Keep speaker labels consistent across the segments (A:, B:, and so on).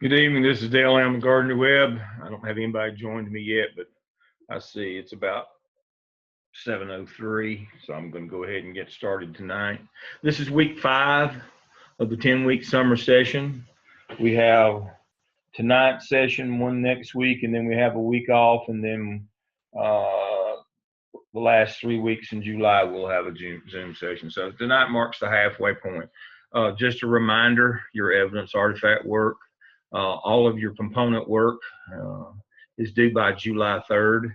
A: Good evening. This is Dale Am Gardner Webb. I don't have anybody joined me yet, but I see it's about 7:03, so I'm going to go ahead and get started tonight. This is week 5 of the 10-week summer session. We have tonight's session, one next week, and then we have a week off, and then the last 3 weeks in July we'll have a Zoom session. So tonight marks the halfway point. Just a reminder, your evidence artifact work. All of your component work is due by July 3rd.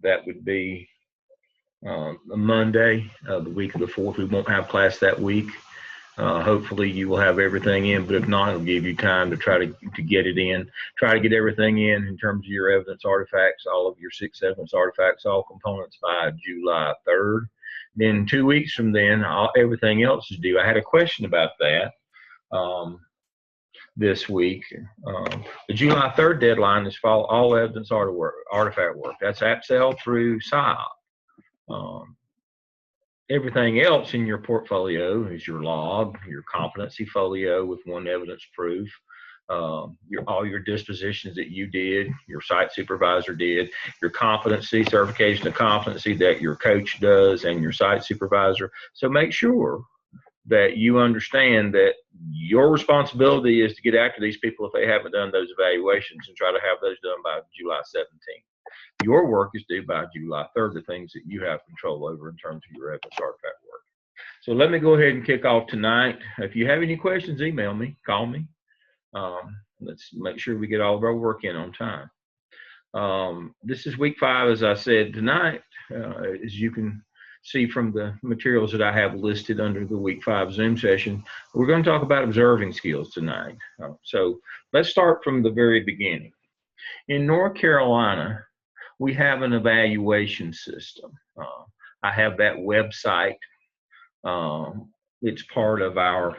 A: That would be a Monday, the week of the 4th. We won't have class that week. Hopefully you will have everything in, but if not, it'll give you time to try to get it in. Try to get everything in terms of your evidence artifacts, all of your 6 evidence artifacts, all components by July 3rd. Then 2 weeks from then, everything else is due. I had a question about that. This week. The July 3rd deadline is for all evidence artifact work. That's APSEL through PSYOP. Everything else in your portfolio is your log, your competency folio with one evidence proof, all your dispositions that you did, your site supervisor did, your competency, certification of competency that your coach does and your site supervisor. So make sure that you understand that your responsibility is to get after these people if they haven't done those evaluations and try to have those done by July 17th. Your work is due by July 3rd, the things that you have control over in terms of your evidence artifact work. So let me go ahead and kick off tonight. If you have any questions, email me, call me. Let's make sure we get all of our work in on time. This is week 5, as I said tonight, as you can see from the materials that I have listed under the week 5 Zoom session. We're going to talk about observing skills tonight. So let's start from the very beginning. In North Carolina, we have an evaluation system. I have that website. It's part of our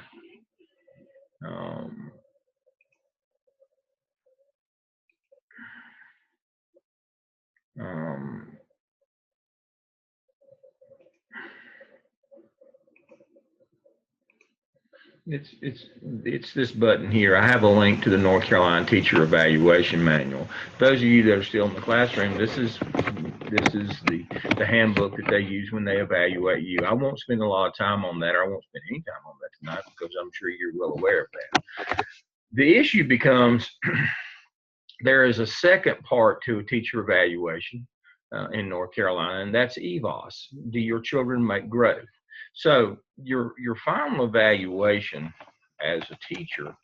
A: it's this button here. I have a link to the North Carolina Teacher Evaluation Manual. Those of you that are still in the classroom, this is the handbook that they use when they evaluate you. I won't spend a lot of time on that, or I won't spend any time on that tonight because I'm sure you're well aware of that. The issue becomes there is a second part to a teacher evaluation in North Carolina, and that's EVOS. Do your children make growth? So your final evaluation as a teacher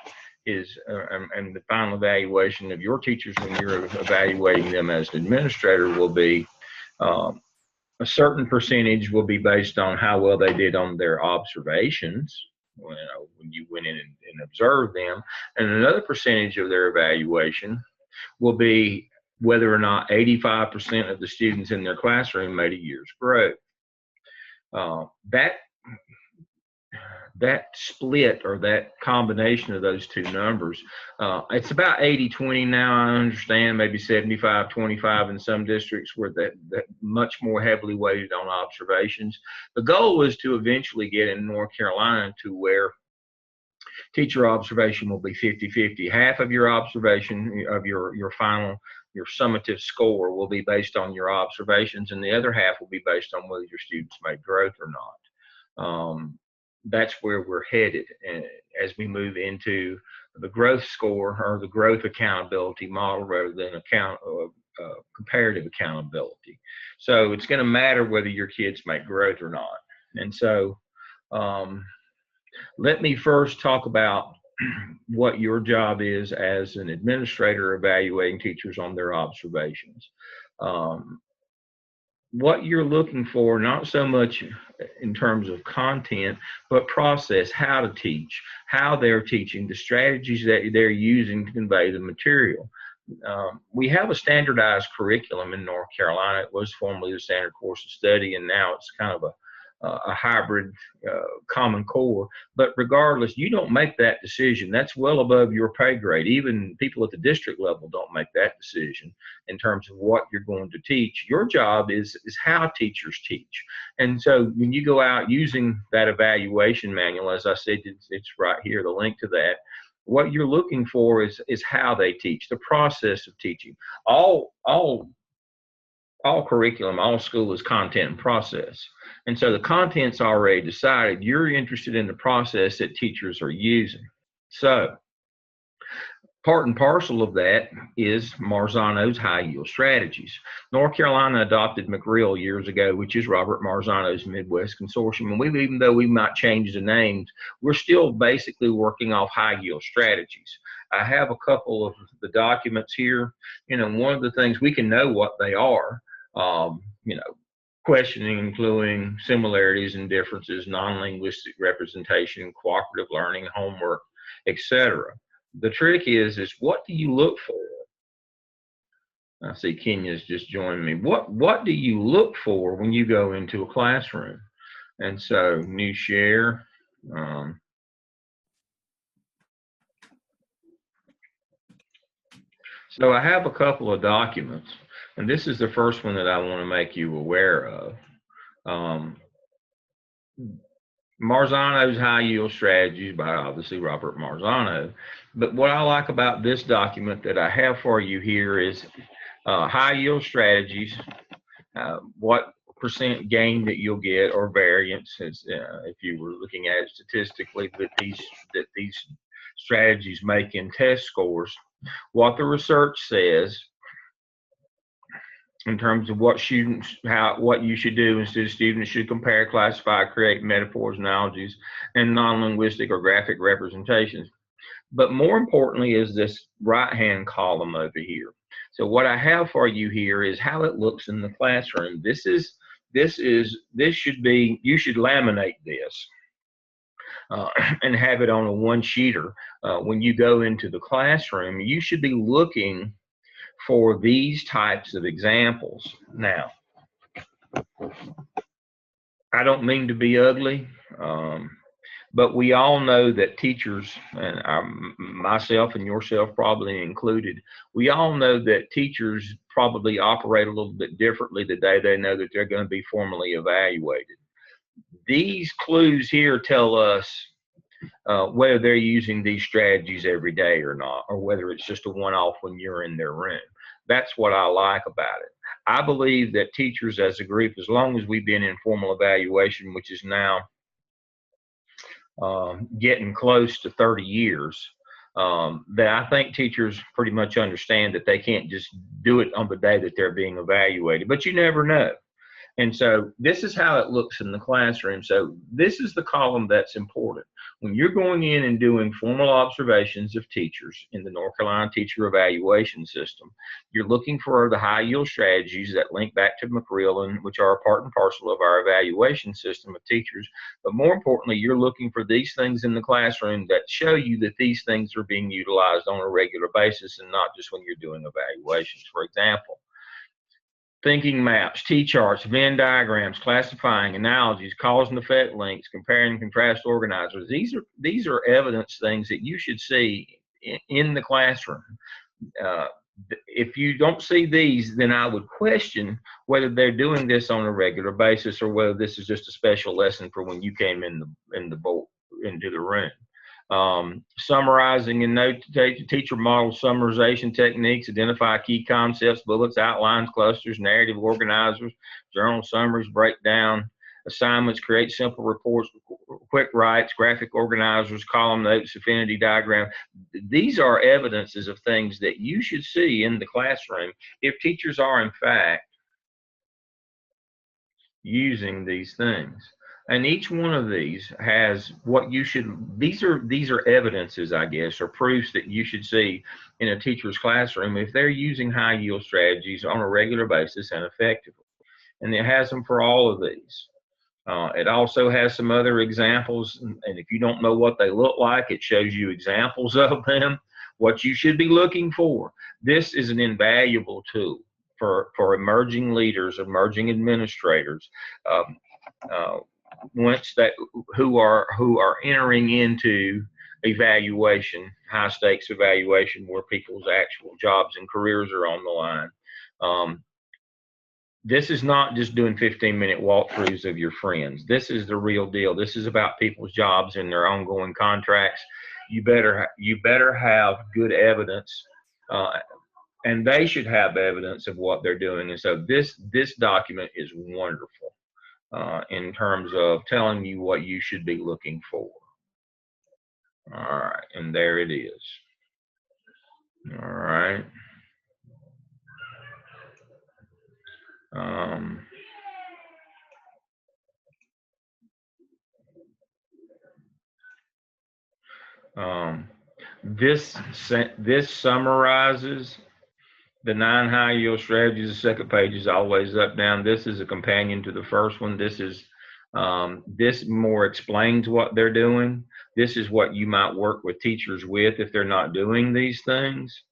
A: is, and the final evaluation of your teachers when you're evaluating them as an administrator will be, a certain percentage will be based on how well they did on their observations, when you went in and observed them, and another percentage of their evaluation will be whether or not 85% of the students in their classroom made a year's growth. That split, or that combination of those two numbers, it's about 80-20 now. I understand maybe 75-25 in some districts where that much more heavily weighted on observations. The goal is to eventually get in North Carolina to where teacher observation will be 50-50. Half of your observation of your summative score will be based on your observations, and the other half will be based on whether your students made growth or not. That's where we're headed as we move into the growth score, or the growth accountability model, rather than comparative accountability. So it's going to matter whether your kids make growth or not. And so let me first talk about what your job is as an administrator evaluating teachers on their observations. What you're looking for, not so much in terms of content, but process, how to teach, how they're teaching, the strategies that they're using to convey the material. We have a standardized curriculum in North Carolina. It was formerly the standard course of study, and now it's kind of a hybrid common core. But regardless, you don't make that decision. That's well above your pay grade. Even people at the district level don't make that decision in terms of what you're going to teach. Your job is how teachers teach. And so when you go out using that evaluation manual, as I said, it's right here, the link to that. What you're looking for is how they teach, the process of teaching. All curriculum, all school is content and process. And so the content's already decided. You're interested in the process that teachers are using. So part and parcel of that is Marzano's high yield strategies. North Carolina adopted McReal years ago, which is Robert Marzano's Midwest Consortium. And even though we might change the names, we're still basically working off high yield strategies. I have a couple of the documents here. One of the things we can know what they are, questioning, including similarities and differences, non-linguistic representation, cooperative learning, homework, etc. The trick is what do you look for? I see Kenya's just joined me. What do you look for when you go into a classroom? And so new share. So I have a couple of documents, and this is the first one that I want to make you aware of. Marzano's High Yield Strategies by obviously Robert Marzano. But what I like about this document that I have for you here is high yield strategies, what percent gain that you'll get or variance, if you were looking at it statistically, that these strategies make in test scores, what the research says in terms of what you should do. Instead, students should compare, classify, create metaphors, analogies, and non-linguistic or graphic representations. But more importantly is this right-hand column over here. So what I have for you here is how it looks in the classroom. You should laminate this and have it on a one-sheeter. When you go into the classroom, you should be looking for these types of examples. Now, I don't mean to be ugly, but we all know that teachers, and myself and yourself probably included, we all know that teachers probably operate a little bit differently the day they know that they're going to be formally evaluated. These clues here tell us whether they're using these strategies every day or not, or whether it's just a one-off when you're in their room. That's what I like about it. I believe that teachers as a group, as long as we've been in formal evaluation, which is now getting close to 30 years, that I think teachers pretty much understand that they can't just do it on the day that they're being evaluated, but you never know. And so this is how it looks in the classroom. So this is the column that's important. When you're going in and doing formal observations of teachers in the North Carolina Teacher Evaluation System, you're looking for the high yield strategies that link back to McReal, which are a part and parcel of our evaluation system of teachers. But more importantly, you're looking for these things in the classroom that show you that these things are being utilized on a regular basis and not just when you're doing evaluations. For example, thinking maps, T-charts, Venn diagrams, classifying, analogies, cause and effect links, compare and contrast organizers. These are evidence things that you should see in the classroom. If you don't see these, then I would question whether they're doing this on a regular basis or whether this is just a special lesson for when you came into the room. Summarizing and note teacher model summarization techniques, identify key concepts, bullets, outlines, clusters, narrative organizers, journal summaries, breakdown, assignments, create simple reports, quick writes, graphic organizers, column notes, affinity diagram. These are evidences of things that you should see in the classroom if teachers are in fact using these things. And each one of these has what you should, these are evidences, I guess, or proofs that you should see in a teacher's classroom if they're using high yield strategies on a regular basis and effectively. And it has them for all of these. It also has some other examples, and if you don't know what they look like, it shows you examples of them, what you should be looking for. This is an invaluable tool for emerging leaders, emerging administrators, who are entering into evaluation, high stakes evaluation, where people's actual jobs and careers are on the line. This is not just doing 15-minute walkthroughs of your friends. This is the real deal. This is about people's jobs and their ongoing contracts. you better have good evidence, and they should have evidence of what they're doing. And so this document is wonderful in terms of telling you what you should be looking for. All right, and there it is. All right. This summarizes the 9 high yield strategies. The second page is always up down. This is a companion to the first one. This more explains what they're doing. This is what you might work with teachers with if they're not doing these things.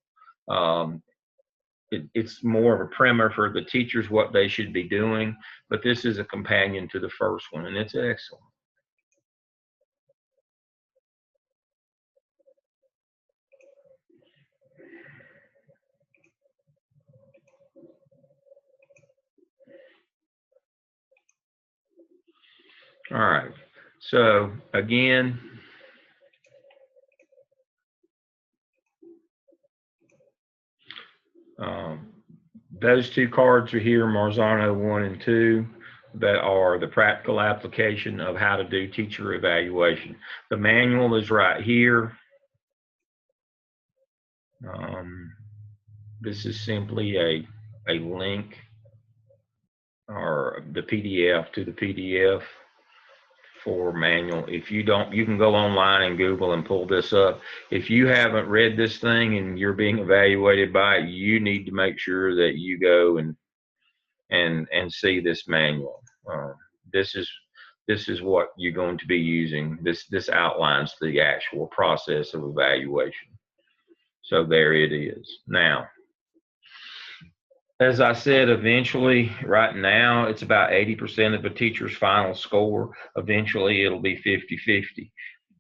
A: It's more of a primer for the teachers what they should be doing, but this is a companion to the first one, and it's excellent. All right, so again, those 2 cards are here, Marzano 1 and 2, that are the practical application of how to do teacher evaluation. The manual is right here. This is simply a link or the PDF to the PDF for manual. If you don't, you can go online and Google and pull this up. If you haven't read this thing and you're being evaluated by it, you need to make sure that you go and see this manual. This is what you're going to be using. This outlines the actual process of evaluation. So there it is. Now, as I said, eventually, right now, it's about 80% of a teacher's final score. Eventually, it'll be 50-50.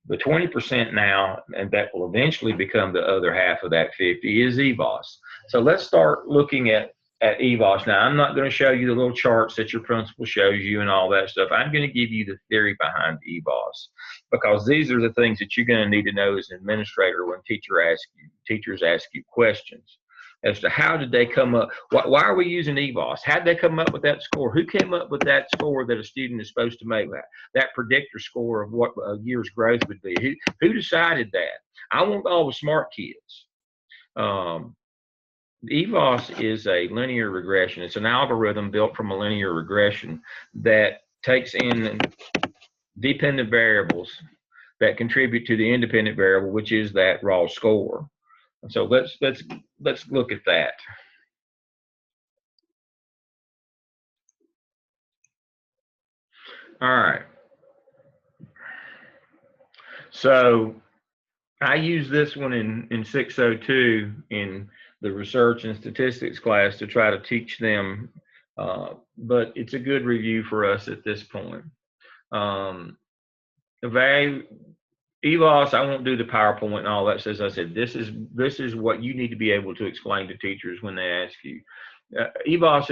A: The 20% now, and that will eventually become the other half of that 50, is EVOS. So let's start looking at EVOS. Now, I'm not going to show you the little charts that your principal shows you and all that stuff. I'm going to give you the theory behind EVOS, because these are the things that you're going to need to know as an administrator when teachers ask you questions as to how did they come up, why are we using EVOS? How did they come up with that score? Who came up with that score that a student is supposed to make, that predictor score of what a year's growth would be? Who decided that? I want all the smart kids. EVOS is a linear regression. It's an algorithm built from a linear regression that takes in dependent variables that contribute to the independent variable, which is that raw score. So let's look at that. All right. So I use this one in 602 in the research and statistics class to try to teach them, but it's a good review for us at this point. EVOS, I won't do the PowerPoint and all that. As I said, this is what you need to be able to explain to teachers when they ask you. EVOS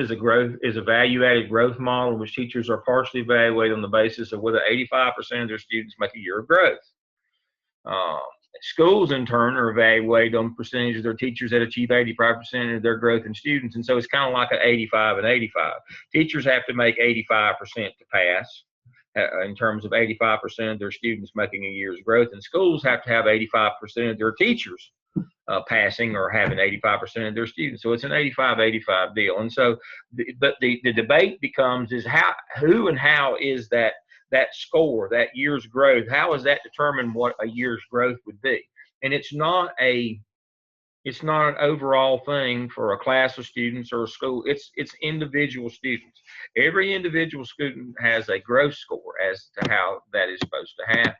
A: is a value-added growth model in which teachers are partially evaluated on the basis of whether 85% of their students make a year of growth. Schools, in turn, are evaluated on the percentage of their teachers that achieve 85% of their growth in students, and so it's kind of like an 85 and 85. Teachers have to make 85% to pass, in terms of 85% of their students making a year's growth, and schools have to have 85% of their teachers passing or having 85% of their students. So it's an 85-85 deal. And so, but the debate becomes is who and how is that score, that year's growth, how is that determine what a year's growth would be? And it's not an overall thing for a class of students or a school. It's individual students. Every individual student has a growth score as to how that is supposed to happen.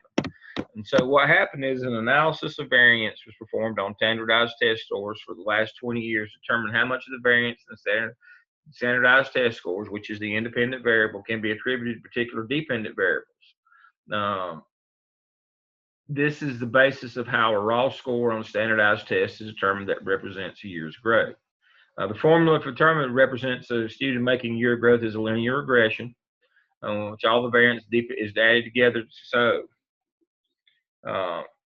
A: And so what happened is an analysis of variance was performed on standardized test scores for the last 20 years to determine how much of the variance in standardized test scores, which is the independent variable, can be attributed to particular dependent variables. This is the basis of how a raw score on a standardized test is determined that represents a year's growth. The formula for determining represents a student making year growth is a linear regression, which all the variance is added together. So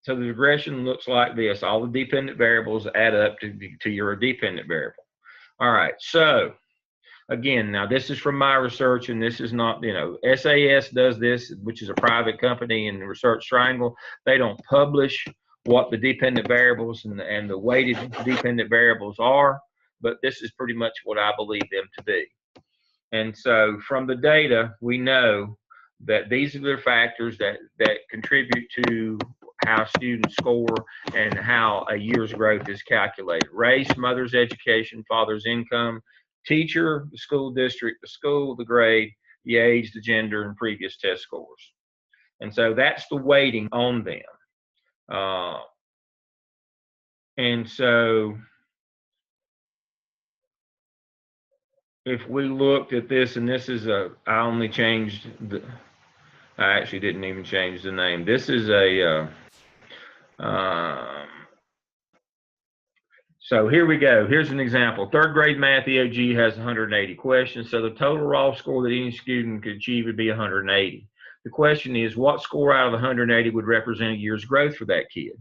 A: So the regression looks like this. All the dependent variables add up to your dependent variable. All right, so again, now this is from my research, and this is not, SAS does this, which is a private company in the Research Triangle. They don't publish what the dependent variables and the weighted dependent variables are, but this is pretty much what I believe them to be. And so from the data, we know that these are the factors that contribute to how students score and how a year's growth is calculated. Race, mother's education, father's income, teacher, the school district, the school, the grade, the age, the gender, and previous test scores. And so that's the weighting on them. And so if we looked at this, and this is I only changed I actually didn't even change the name. This is so here we go. Here's an example. Third grade math EOG has 180 questions. So the total raw score that any student could achieve would be 180. The question is, what score out of the 180 would represent a year's growth for that kid?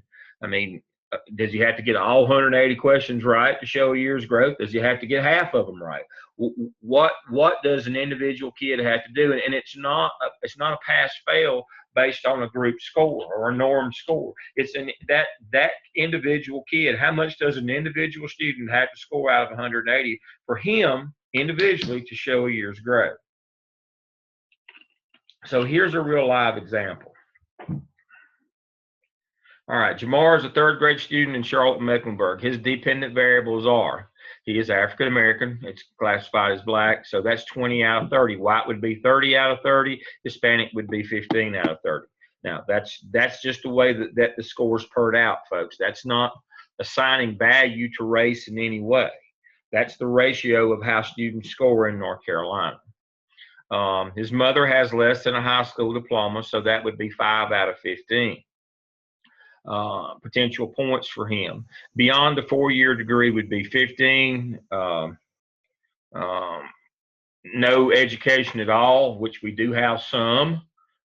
A: I mean, does he have to get all 180 questions right to show a year's growth? Does he have to get half of them right? What does an individual kid have to do? And it's not a pass-fail based on a group score or a norm score. It's that individual kid. How much does an individual student have to score out of 180 for him individually to show a year's growth? So here's a real live example. All right, Jamar is a third grade student in Charlotte, Mecklenburg. His dependent variables are, he is African American. It's classified as black, so that's 20 out of 30. White would be 30 out of 30. Hispanic would be 15 out of 30. Now, that's just the way that the scores purred out, folks. That's not assigning value to race in any way. That's the ratio of how students score in North Carolina. His mother has less than a high school diploma, so that would be 5 out of 15. Potential points for him. Beyond the 4-year degree would be 15. No education at all, which we do have some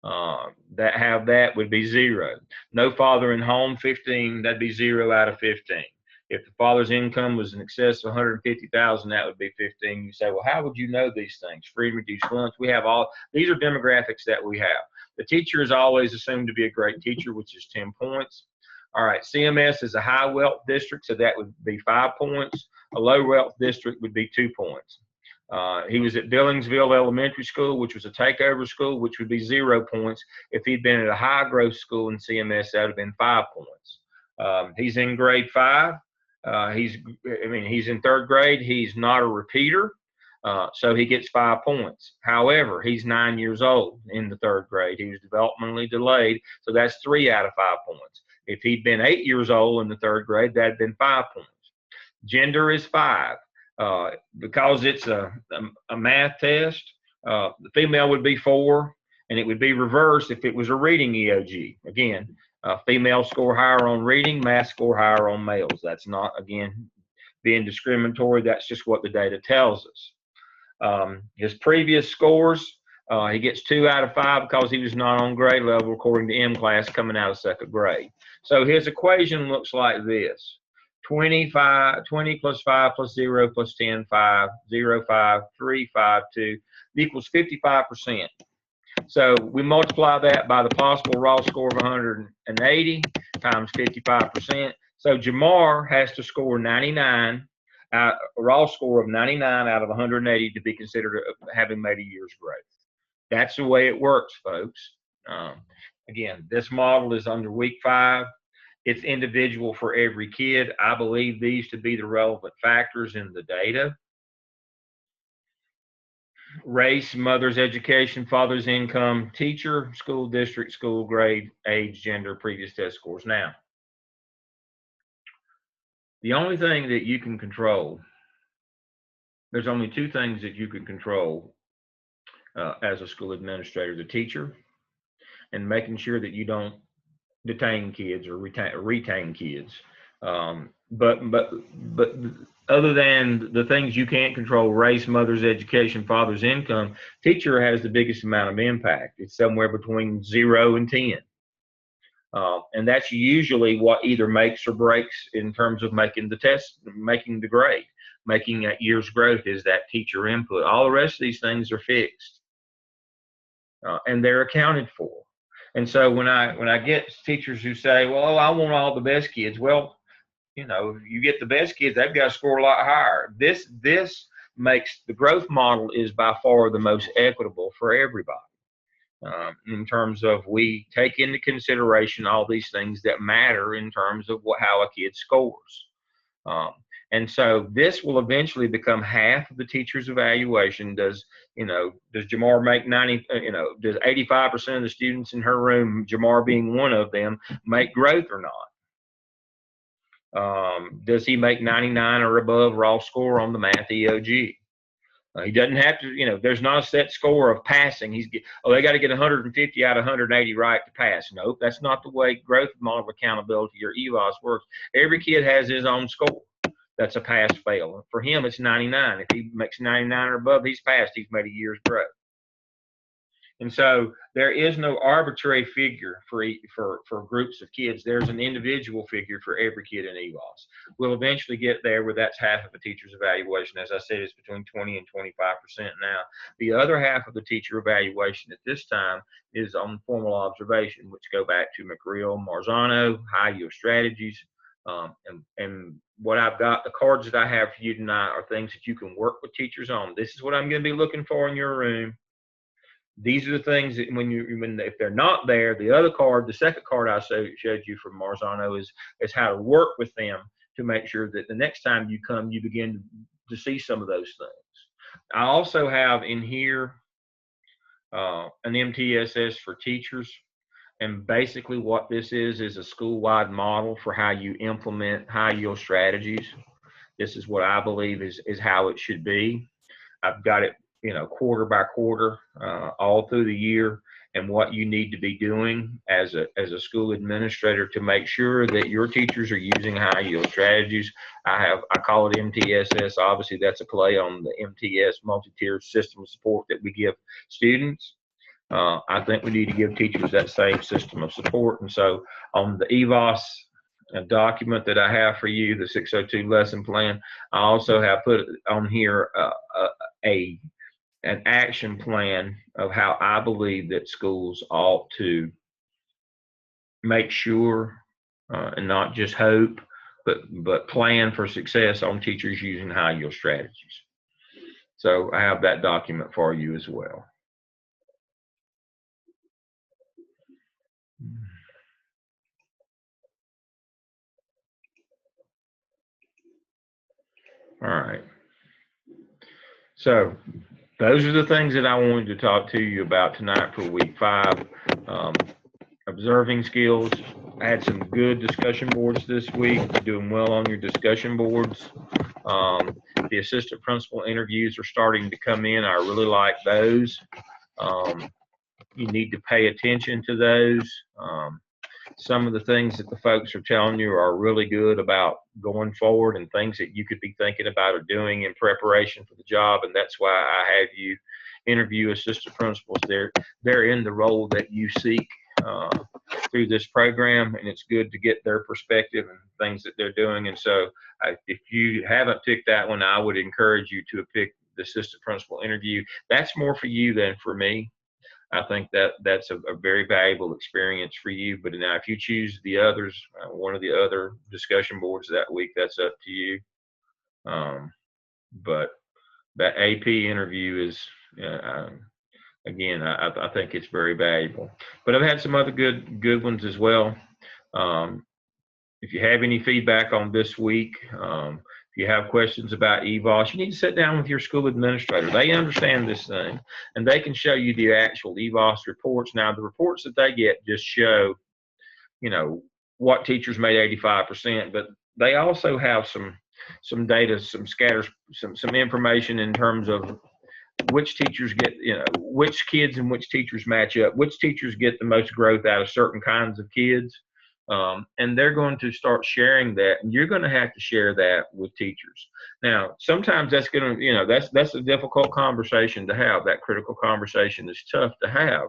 A: that have that, would be 0. No father in home, 15. That'd be 0 out of 15. If the father's income was in excess of 150,000, that would be 15. You say, well, how would you know these things? Free and reduced lunch. We have all these are demographics that we have. The teacher is always assumed to be a great teacher, which is 10 points. All right, CMS is a high wealth district, so that would be 5 points. A low wealth district would be 2 points. He was at Billingsville Elementary School, which was a takeover school, which would be 0 points. If he'd been at a high growth school in CMS, that would have been 5 points. He's in grade 5. He's in 3rd grade. He's not a repeater, so he gets 5 points. However, he's 9 years old in the 3rd grade. He was developmentally delayed, so that's 3 out of 5 points. If he'd been 8 years old in the 3rd grade, that'd been 5 points. Gender is 5. Because it's a math test, the female would be 4, and it would be reversed if it was a reading EOG. Again, females score higher on reading, math score higher on males. That's not, again, being discriminatory. That's just what the data tells us. His previous scores, he gets 2 out of 5 because he was not on grade level according to M class coming out of 2nd grade. So his equation looks like this. 20 plus 5 plus 0 plus 10, 5, 0, 5, 3, 5, 2 equals 55%. So we multiply that by the possible raw score of 180 times 55%. So Jamar has to score 99, a raw score of 99 out of 180 to be considered having made a year's growth. That's the way it works, folks. Again, this model is under week 5. It's individual for every kid. I believe these to be the relevant factors in the data. Race, mother's education, father's income, teacher, school district, school grade, age, gender, previous test scores. Now, the only thing that you can control, there's only 2 things that you can control as a school administrator: the teacher, and making sure that you don't detain kids or retain kids. But other than the things you can't control, race, mother's education, father's income, teacher has the biggest amount of impact. It's somewhere between 0 and 10. And that's usually what either makes or breaks in terms of making the test, making the grade, making that year's growth is that teacher input. All the rest of these things are fixed, and they're accounted for. And so when I get teachers who say, "Well, I want all the best kids," well, you get the best kids, they've got to score a lot higher. This makes the growth model is by far the most equitable for everybody. In terms of we take into consideration all these things that matter in terms of how a kid scores. Um, and so this will eventually become half of the teacher's evaluation. Does Jamar make 90, does 85% of the students in her room, Jamar being one of them, make growth or not? Does he make 99 or above raw score on the math EOG? He doesn't have to, there's not a set score of passing. They got to get 150 out of 180 right to pass. Nope, that's not the way growth model accountability or EVOS works. Every kid has his own score. That's a pass fail. For him, it's 99. If he makes 99 or above, he's passed. He's made a year's growth. And so there is no arbitrary figure for groups of kids. There's an individual figure for every kid in EVOS. We'll eventually get there where that's half of a teacher's evaluation. As I said, it's between 20 and 25% now. The other half of the teacher evaluation at this time is on formal observation, which go back to McReal, Marzano, high yield strategies. And what I've got, the cards that I have for you tonight are things that you can work with teachers on. This is what I'm going to be looking for in your room. These are the things that if they're not there, the other card, the second card I showed you from Marzano is how to work with them to make sure that the next time you come, you begin to see some of those things. I also have in here an MTSS for teachers. And basically what this is a school-wide model for how you implement high-yield strategies. This is what I believe is how it should be. I've got it quarter by quarter, all through the year, and what you need to be doing as a school administrator to make sure that your teachers are using high yield strategies. I call it MTSS. Obviously, that's a play on the MTS, multi-tiered system of support that we give students. I think we need to give teachers that same system of support. And so on the EVOS document that I have for you, the 602 lesson plan, I also have put on here an action plan of how I believe that schools ought to make sure and not just hope, but plan for success on teachers using high yield strategies. So I have that document for you as well. All right. So those are the things that I wanted to talk to you about tonight for week 5. Observing skills. I had some good discussion boards this week. You're doing well on your discussion boards. The assistant principal interviews are starting to come in. I really like those. You need to pay attention to those. Some of the things that the folks are telling you are really good about going forward and things that you could be thinking about or doing in preparation for the job. And that's why I have you interview assistant principals. They're in the role that you seek through this program, and it's good to get their perspective and things that they're doing. And so if you haven't picked that one, I would encourage you to pick the assistant principal interview. That's more for you than for me. I think that's a very valuable experience for you. But now if you choose the others, one of the other discussion boards that week, that's up to you. But that AP interview is, again, I think it's very valuable. But I've had some other good ones as well. If you have any feedback on this week, if you have questions about EVOS, you need to sit down with your school administrator. They understand this thing, and they can show you the actual EVOS reports. Now, the reports that they get just show, what teachers made 85%, but they also have some data, some information in terms of which teachers get, which kids and which teachers match up, which teachers get the most growth out of certain kinds of kids. And they're going to start sharing that, and you're going to have to share that with teachers. Now, sometimes that's going to, that's a difficult conversation to have. That critical conversation is tough to have.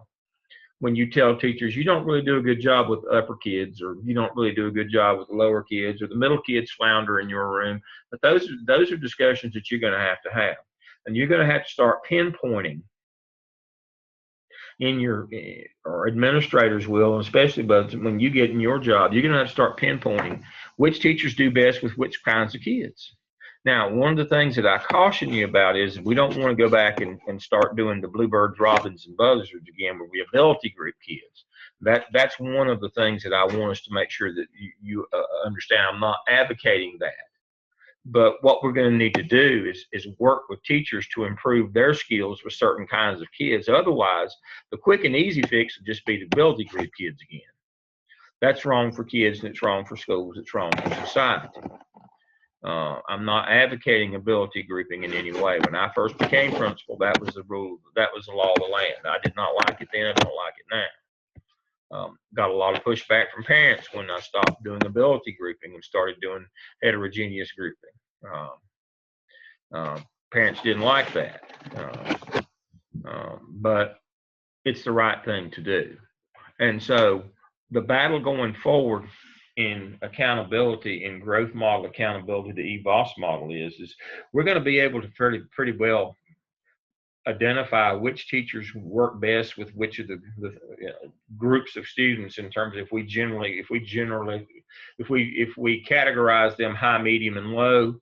A: when you tell teachers you don't really do a good job with upper kids, or you don't really do a good job with the lower kids, or the middle kids flounder in your room. But those are discussions that you're going to have, and you're going to have to start pinpointing in your, or administrators will, especially but when you get in your job, you're going to have to start pinpointing which teachers do best with which kinds of kids. Now, one of the things that I caution you about is we don't want to go back and start doing the bluebirds, robins, and buzzards again, where we ability group kids. That's one of the things that I want us to make sure that you understand. I'm not advocating that. But what we're going to need to do is work with teachers to improve their skills with certain kinds of kids. Otherwise, the quick and easy fix would just be the ability group kids again. That's wrong for kids, and it's wrong for schools. It's wrong for society. I'm not advocating ability grouping in any way. When I first became principal, that was the rule. That was the law of the land. I did not like it then. I don't like it now. Got a lot of pushback from parents when I stopped doing ability grouping and started doing heterogeneous grouping. Parents didn't like that, but it's the right thing to do. And so the battle going forward in accountability, in growth model accountability, the EVOS model is we're going to be able to pretty well identify which teachers work best with which of the groups of students, in terms of if we categorize them high, medium, and low.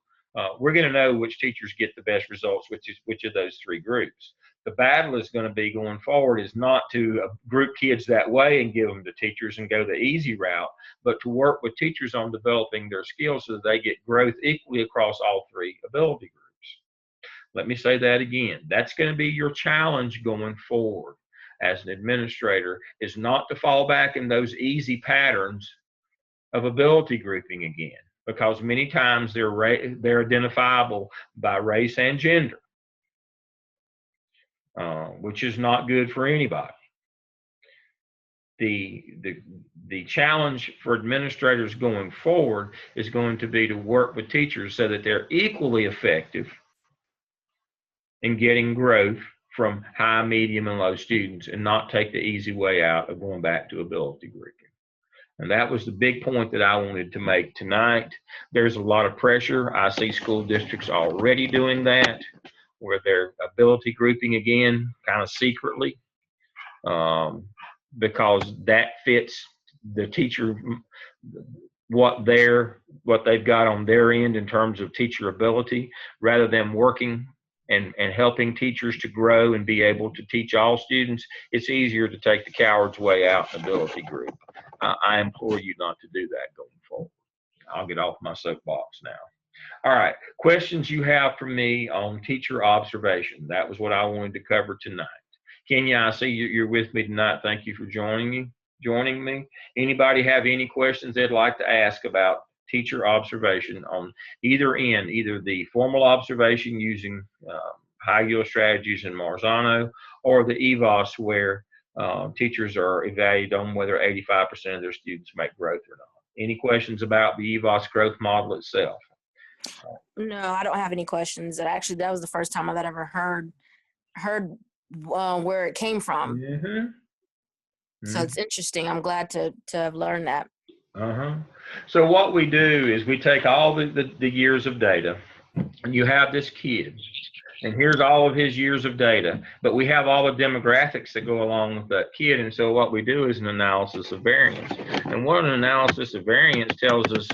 A: We're going to know which teachers get the best results, which of those three groups. The battle is going to be going forward is not to group kids that way and give them to teachers and go the easy route, but to work with teachers on developing their skills so that they get growth equally across all three ability groups. Let me say that again. That's going to be your challenge going forward as an administrator, is not to fall back in those easy patterns of ability grouping again, because many times they're identifiable by race and gender, which is not good for anybody. The challenge for administrators going forward is going to be to work with teachers so that they're equally effective in getting growth from high, medium, and low students, and not take the easy way out of going back to ability grouping. And that was the big point that I wanted to make tonight. There's a lot of pressure. I see school districts already doing that, where they're ability grouping again, kind of secretly, because that fits the teacher, what they've got on their end in terms of teacher ability, rather than working and helping teachers to grow and be able to teach all students. It's easier to take the coward's way out in ability group. I implore you not to do that going forward. I'll get off my soapbox now. All right, questions you have for me on teacher observation. That was what I wanted to cover tonight. Kenya, I see you're with me tonight. Thank you for joining me. Anybody have any questions they'd like to ask about teacher observation on either end, either the formal observation using high yield strategies in Marzano, or the EVOS, where teachers are evaluated on whether 85% of their students make growth or not. Any questions about the EVOS growth model itself?
B: No, I don't have any questions. That was the first time I've ever heard where it came from.
A: Mm-hmm.
B: So it's interesting. I'm glad to have learned that.
A: So what we do is we take all the years of data, and you have this kid, and here's all of his years of data, but we have all the demographics that go along with that kid. And so what we do is an analysis of variance. And what an analysis of variance tells us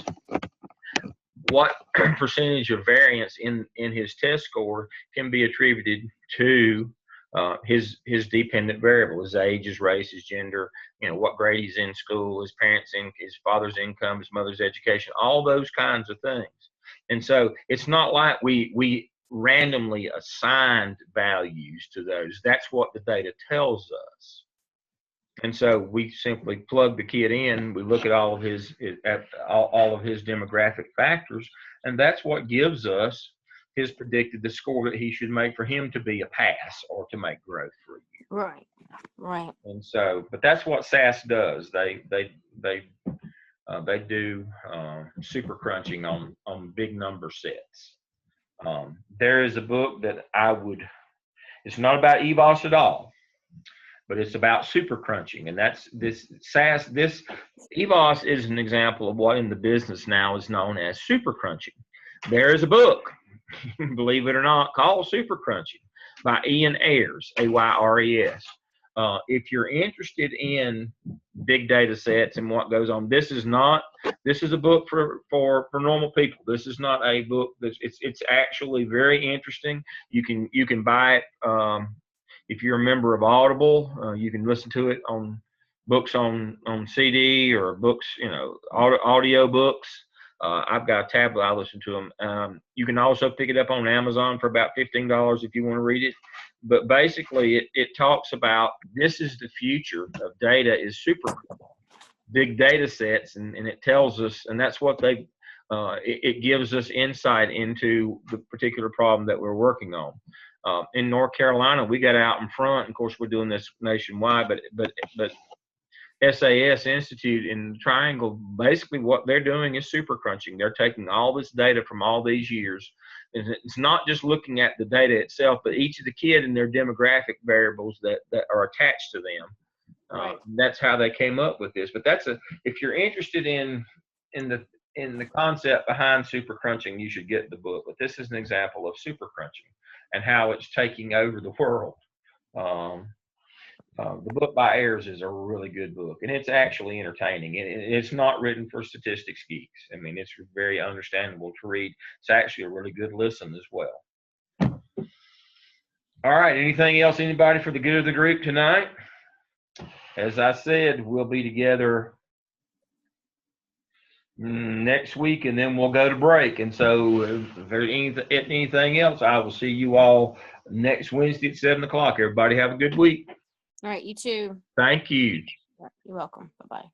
A: what percentage of variance in his test score can be attributed to his dependent variable, his age, his race, his gender, what grade he's in school, his parents' his father's income, his mother's education, all those kinds of things. And so it's not like we randomly assigned values to those. That's what the data tells us. And so we simply plug the kid in. We look at all of his demographic factors, and that's what gives us the score that he should make for him to be a pass or to make growth for a year.
B: Right.
A: And so, but that's what SAS does. They do super crunching on big number sets. There is a book that it's not about EVOS at all, but it's about super crunching. And that's this EVOS is an example of what in the business now is known as super crunching. There is a book, believe it or not, called Super Crunching by Ian Ayres, Ayres. If you're interested in big data sets and what goes on, this is a book for normal people. This is not a book it's actually very interesting. You can buy it if you're a member of Audible. You can listen to it on books on CD or books, audio books. I've got a tablet. I listen to them. You can also pick it up on Amazon for about $15 if you want to read it. But basically, it talks about this is the future of data is super big data sets, and it tells us, and that's what it gives us insight into the particular problem that we're working on. In North Carolina, we got out in front. Of course, we're doing this nationwide, but SAS Institute in Triangle, basically what they're doing is super crunching. They're taking all this data from all these years. And it's not just looking at the data itself, but each of the kid and their demographic variables that are attached to them.
B: Right.
A: That's how they came up with this. But if you're interested in the concept behind super crunching, you should get the book. But this is an example of super crunching and how it's taking over the world. The book by Ayres is a really good book, and it's actually entertaining. It's not written for statistics geeks. I mean, it's very understandable to read. It's actually a really good listen as well. All right, anything else, anybody, for the good of the group tonight? As I said, we'll be together next week, and then we'll go to break. And so if there's anything else, I will see you all next Wednesday at 7 o'clock. Everybody have a good week.
B: All right, you too.
A: Thank you.
B: You're welcome. Bye-bye.